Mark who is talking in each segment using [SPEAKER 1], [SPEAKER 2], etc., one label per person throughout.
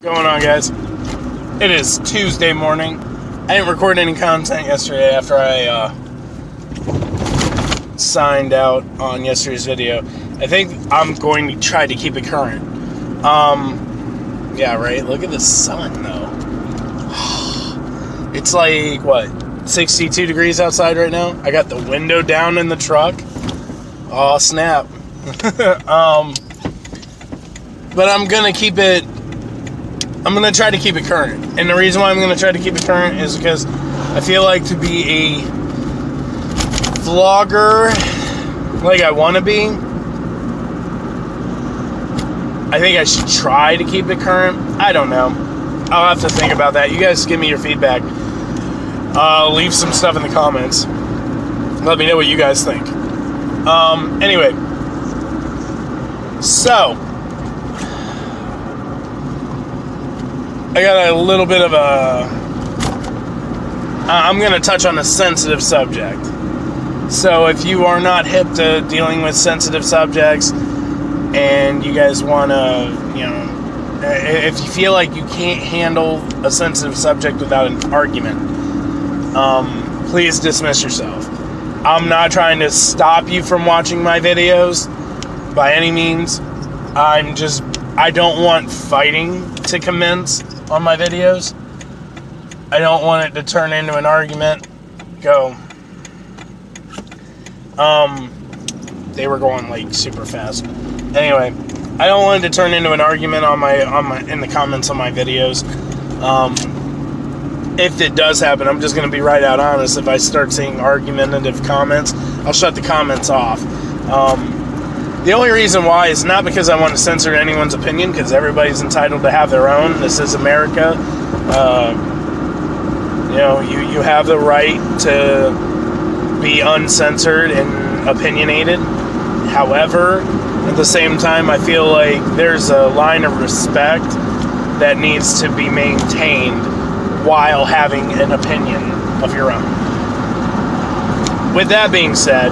[SPEAKER 1] Going on, guys? It is Tuesday morning. I didn't record any content yesterday after I signed out on yesterday's video. I think I'm going to try to keep it current. Yeah, right? Look at the sun, though. It's like, what, 62 degrees outside right now? I got the window down in the truck. Oh, snap. But I'm going to try to keep it current. And the reason why I'm going to try to keep it current is because I feel like to be a vlogger like I want to be, I think I should try to keep it current. I don't know. I'll have to think about that. You guys give me your feedback. Leave some stuff in the comments. Let me know what you guys think. Anyway. So, I got a little bit of I'm going to touch on a sensitive subject. So if you are not hip to dealing with sensitive subjects and you guys want to, if you feel like you can't handle a sensitive subject without an argument, please dismiss yourself. I'm not trying to stop you from watching my videos by any means. I don't want fighting to commence on my videos. I don't want it to turn into an argument. They were going like super fast. Anyway, I don't want it to turn into an argument in the comments on my videos. If it does happen, I'm just going to be right out honest. If I start seeing argumentative comments, I'll shut the comments off. The only reason why is not because I want to censor anyone's opinion, because everybody's entitled to have their own. This is America. You have the right to be uncensored and opinionated. However, at the same time, I feel like there's a line of respect that needs to be maintained while having an opinion of your own. With that being said,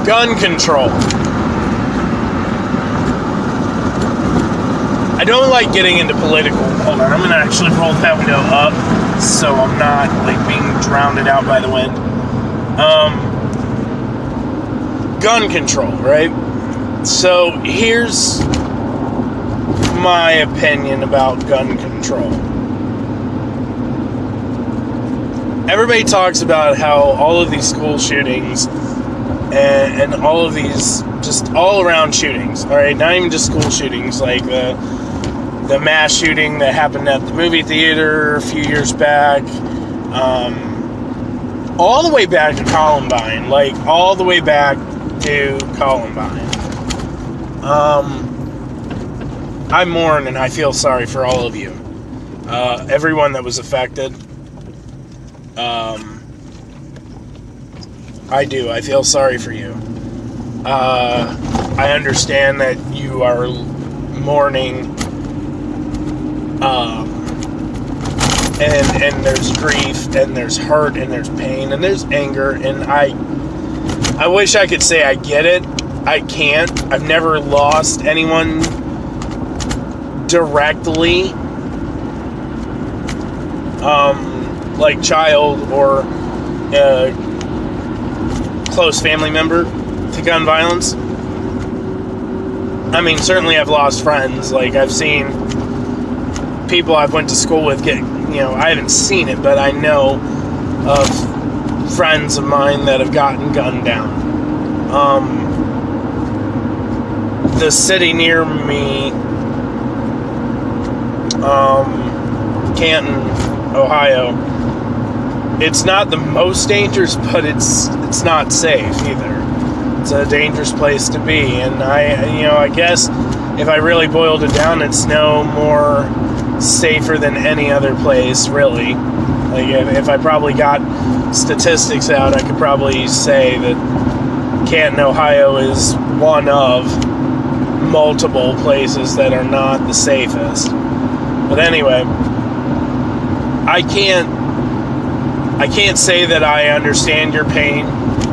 [SPEAKER 1] gun control. I don't like getting into political. Hold on, I'm going to actually roll that window up so I'm not like being drowned out by the wind. Gun control, right? So here's my opinion about gun control. Everybody talks about how all of these school shootings and all of these just all around shootings, all right, not even just school shootings, like the mass shooting that happened at the movie theater a few years back, all the way back to Columbine, I mourn and I feel sorry for all of you, everyone that was affected. I do. I feel sorry for you. I understand that you are mourning, and there's grief, and there's hurt, and there's pain, and there's anger, and I wish I could say I get it. I can't. I've never lost anyone directly, like child or close family member to gun violence. I mean, certainly I've lost friends. Like, I've seen people I've went to school with get, I haven't seen it, but I know of friends of mine that have gotten gunned down. The city near me, Canton, Ohio, it's not the most dangerous, but it's not safe either. It's a dangerous place to be, and I guess if I really boiled it down, it's no more safer than any other place, really. Like, if I probably got statistics out, I could probably say that Canton, Ohio is one of multiple places that are not the safest. But anyway, I can't say that I understand your pain.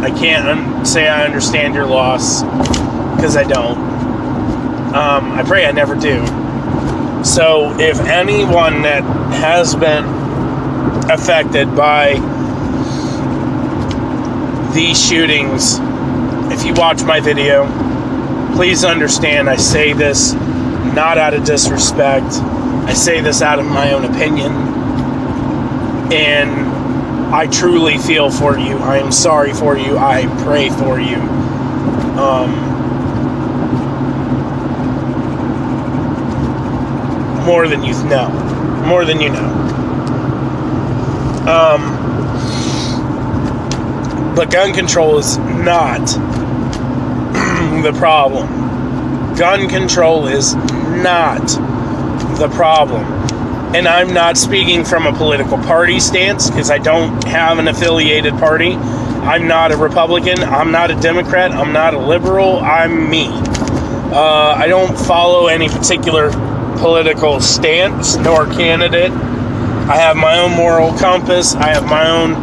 [SPEAKER 1] I can't say I understand your loss, because I don't. I pray I never do. So if anyone that has been affected by these shootings, if you watch my video, please understand I say this not out of disrespect. I say this out of my own opinion. And I truly feel for you. I am sorry for you. I pray for you. More than you know. More than you know. But gun control is not the problem. Gun control is not the problem. And I'm not speaking from a political party stance, because I don't have an affiliated party. I'm not a Republican. I'm not a Democrat. I'm not a liberal. I'm me. I don't follow any particular political stance nor candidate. I have my own moral compass. I have my own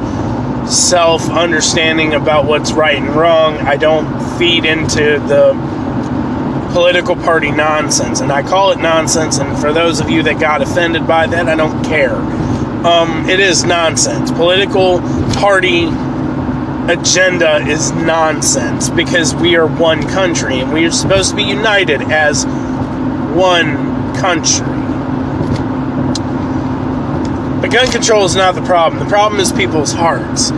[SPEAKER 1] self-understanding about what's right and wrong. I don't feed into the political party nonsense, and I call it nonsense, and for those of you that got offended by that, I don't care. It is nonsense. Political party agenda is nonsense, because we are one country, and we are supposed to be united as one country. But gun control is not the problem. The problem is people's hearts.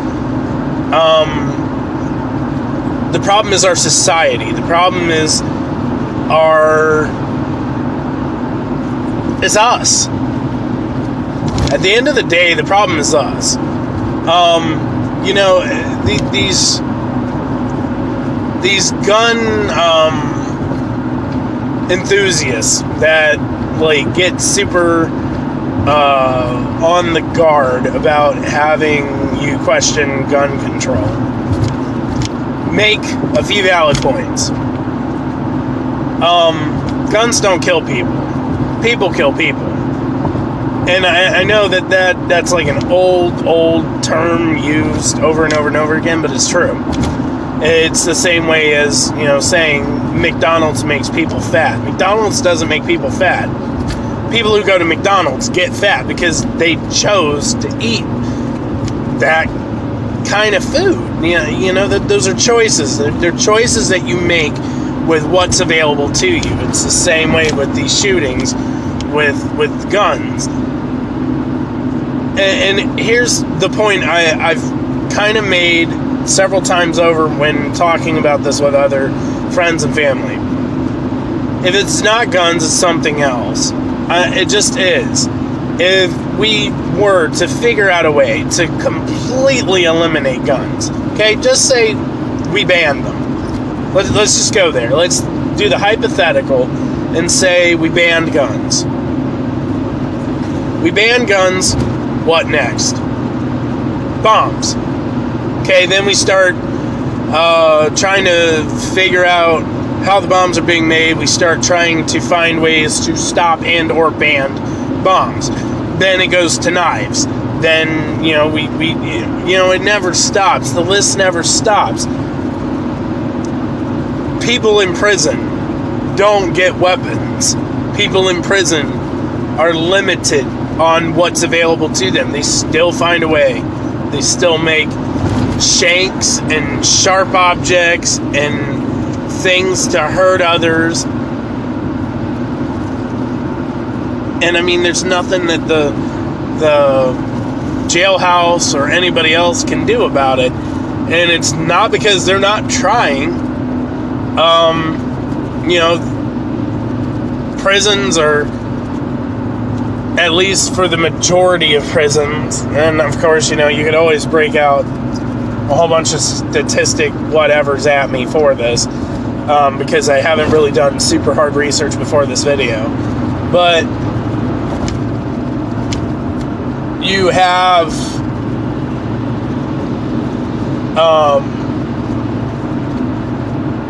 [SPEAKER 1] The problem is our society. The problem is it's us. At the end of the day, the problem is us. These gun enthusiasts that get super on the guard about having you question gun control make a few valid points. Guns don't kill people. People kill people. And I know that's like an old term used over and over and over again, but it's true. It's the same way as, saying McDonald's makes people fat. McDonald's doesn't make people fat. People who go to McDonald's get fat because they chose to eat that kind of food. Those are choices. They're choices that you make with what's available to you. It's the same way with these shootings with guns. And here's the point I've kind of made several times over when talking about this with other friends and family. If it's not guns, it's something else. It just is. If we were to figure out a way to completely eliminate guns, okay, just say we ban them. Let's just go there. Let's do the hypothetical and say we banned guns. We ban guns, what next? Bombs. Okay, then we start trying to figure out how the bombs are being made. We start trying to find ways to stop and or ban bombs. Then it goes to knives. Then, it never stops. The list never stops. People in prison don't get weapons. People in prison are limited on what's available to them. They still find a way. They still make shanks and sharp objects and things to hurt others. And there's nothing that the jailhouse or anybody else can do about it. And it's not because they're not trying. Prisons are, at least for the majority of prisons, and of course, you could always break out a whole bunch of statistic whatevers at me for this, because I haven't really done super hard research before this video. But you have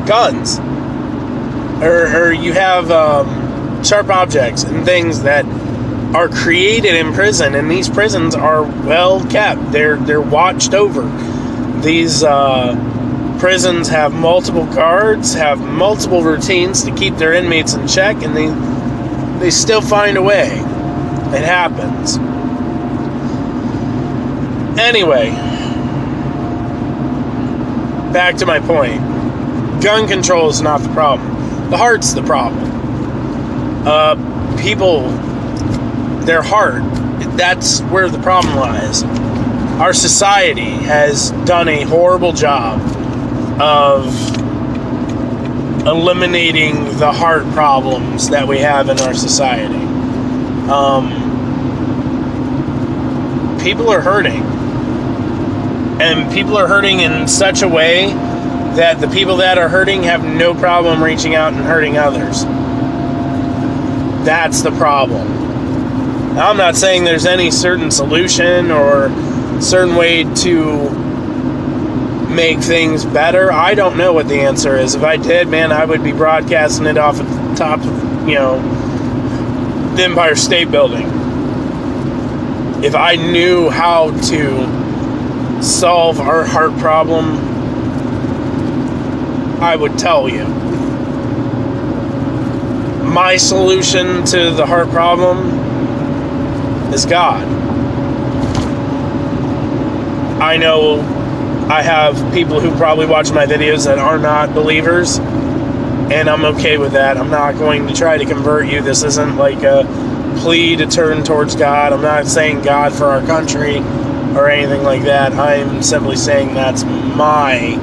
[SPEAKER 1] guns, or you have sharp objects and things that are created in prison, and these prisons are well kept. They're watched over. These Prisons have multiple guards, have multiple routines to keep their inmates in check, and they still find a way. It happens. Anyway, back to my point. Gun control is not the problem. The heart's the problem. People, their heart, that's where the problem lies. Our society has done a horrible job of eliminating the heart problems that we have in our society. People are hurting. And people are hurting in such a way that the people that are hurting have no problem reaching out and hurting others. That's the problem. Now, I'm not saying there's any certain solution or certain way to make things better. I don't know what the answer is. If I did, man, I would be broadcasting it off at the top of, the Empire State Building. If I knew how to solve our heart problem, I would tell you. My solution to the heart problem is God. I know I have people who probably watch my videos that are not believers, and I'm okay with that. I'm not going to try to convert you. This isn't like a plea to turn towards God. I'm not saying God for our country or anything like that. I'm simply saying that's my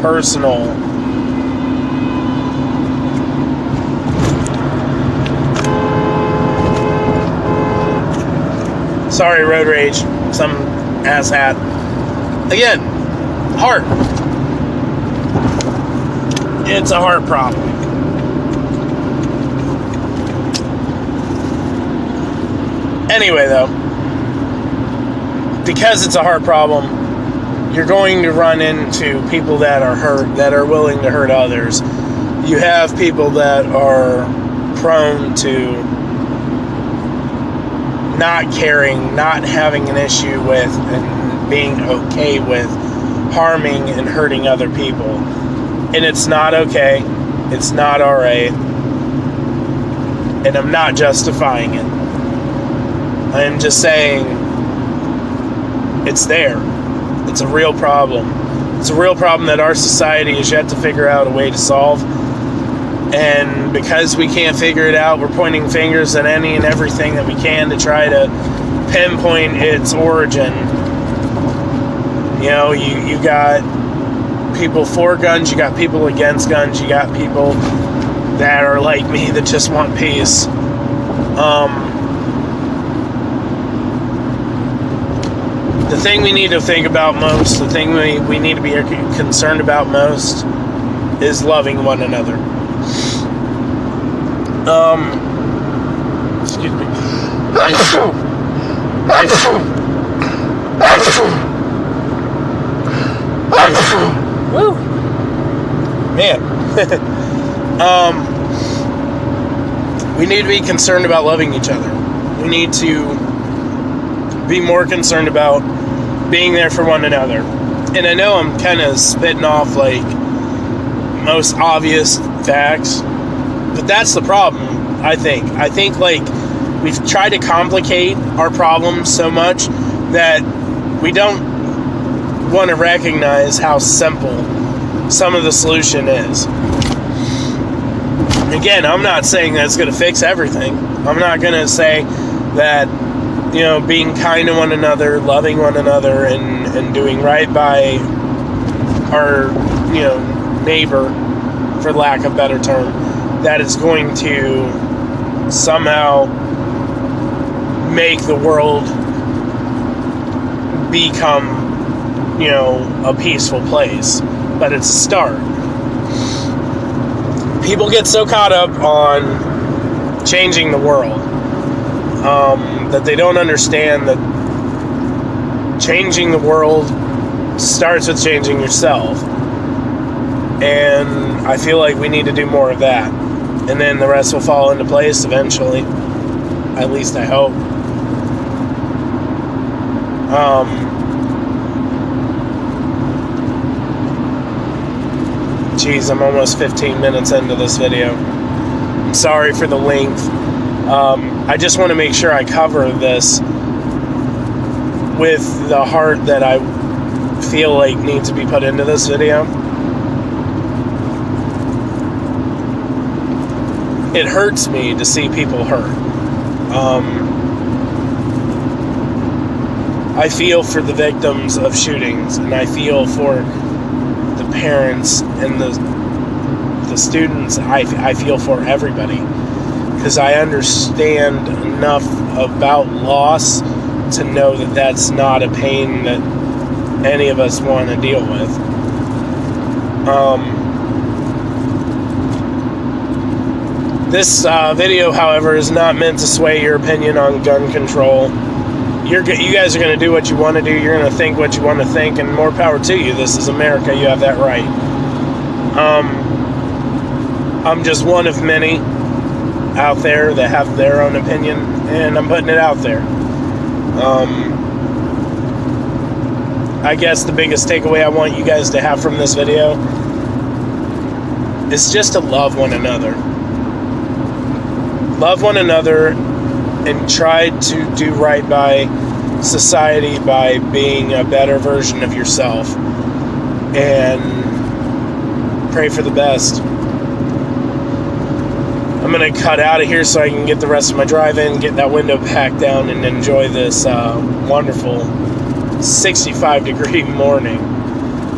[SPEAKER 1] personal sorry, road rage, some asshat. Again, heart. It's a heart problem. Anyway, though, because it's a heart problem, you're going to run into people that are hurt, that are willing to hurt others. You have people that are prone to not caring, not having an issue with, and being okay with harming and hurting other people. And it's not okay. It's not alright. And I'm not justifying it. I am just saying it's there. It's a real problem. It's a real problem that our society has yet to figure out a way to solve. And because we can't figure it out, we're pointing fingers at any and everything that we can to try to pinpoint its origin. You got people for guns, you got people against guns, you got people that are like me that just want peace. The thing we need to think about most, the thing we need to be concerned about most is loving one another. Excuse me. Woo! Man. We need to be concerned about loving each other. We need to be more concerned about being there for one another. And I know I'm kind of spitting off like most obvious facts, but that's the problem, I think. I think like we've tried to complicate our problems so much that we don't want to recognize how simple some of the solution is. Again, I'm not saying that it's going to fix everything. I'm not going to say that, being kind to one another, loving one another, and doing right by our, neighbor, for lack of a better term, that is going to somehow make the world become, a peaceful place. But it's a start. People get so caught up on changing the world that they don't understand that changing the world starts with changing yourself. And I feel like we need to do more of that. And then the rest will fall into place eventually. At least I hope. Geez, I'm almost 15 minutes into this video. I'm sorry for the length. I just want to make sure I cover this with the heart that I feel like needs to be put into this video. It hurts me to see people hurt. I feel for the victims of shootings, and I feel for the parents and the students. I feel for everybody, because I understand enough about loss to know that that's not a pain that any of us want to deal with. This video, however, is not meant to sway your opinion on gun control. You guys are going to do what you want to do. You're going to think what you want to think, and more power to you. This is America. You have that right. I'm just one of many out there that have their own opinion, and I'm putting it out there. I guess the biggest takeaway I want you guys to have from this video is just to love one another. Love one another and try to do right by society by being a better version of yourself, and pray for the best. I'm going to cut out of here so I can get the rest of my drive in, get that window packed down, and enjoy this wonderful 65-degree morning.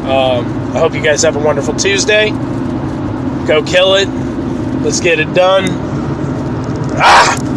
[SPEAKER 1] I hope you guys have a wonderful Tuesday. Go kill it. Let's get it done. Ah!